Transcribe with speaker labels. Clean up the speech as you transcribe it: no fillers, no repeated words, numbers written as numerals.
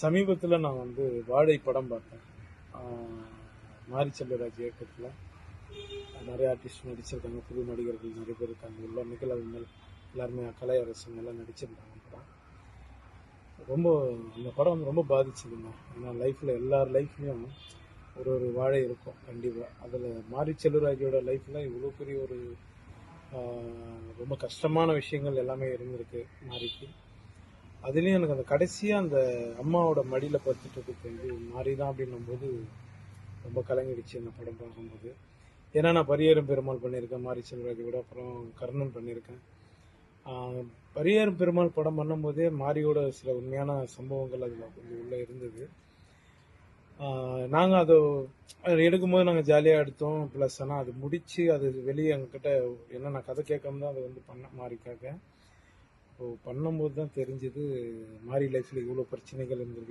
Speaker 1: சமீபத்தில் நான் வாழை படம் பார்த்தேன். மாரி செல்வராஜ் இயக்கத்தில் நிறைய ஆர்டிஸ்ட் நடிச்சிருக்காங்க. புது நடிகர்கள் நிறைய பேர் இருக்காங்க. உள்ள நிகழ் விமல் எல்லாருமே, கலையரசன் எல்லாம் நடிச்சிருந்தாங்க. படம் ரொம்ப அந்த படம் ரொம்ப பாதிச்சதுங்க. ஏன்னா லைஃப்பில் எல்லார் லைஃப்லேயும் ஒரு ஒரு வாழை இருக்கும் கண்டிப்பாக. அதில் மாரி செல்வராஜோட லைஃப்பில் இவ்வளோ பெரிய ஒரு ரொம்ப கஷ்டமான விஷயங்கள் எல்லாமே இருந்திருக்கு மாரிக்கு. அதுலேயும் எனக்கு அந்த கடைசியாக அந்த அம்மாவோட மடியில் படுத்துட்டு இருக்கிறது மாறி தான் அப்படின்னும்போது ரொம்ப கலங்கிடுச்சு அந்த படம் பார்க்கும்போது. ஏன்னா நான் பரியேறும் பெருமாள் பண்ணியிருக்கேன் மாரி செல்வராஜ் கூட, அப்புறம் கர்ணன் பண்ணியிருக்கேன். பரியேறும் பெருமாள் படம் பண்ணும்போதே மாரியோட சில உண்மையான சம்பவங்கள் அதில் கொஞ்சம் உள்ளே இருந்தது. நாங்கள் அதை எடுக்கும்போது நாங்கள் ஜாலியாக எடுத்தோம். ப்ளஸ் ஆனால் அது முடித்து அது வெளியே எங்ககிட்ட என்ன நான் கதை கேட்காம தான் அதை பண்ண மாரிக்காக. பண்ணும்போது தான் தெரிஞ்சது மாரி லைஃப்பில் இவ்வளோ பிரச்சனைகள் இருந்திருக்கு.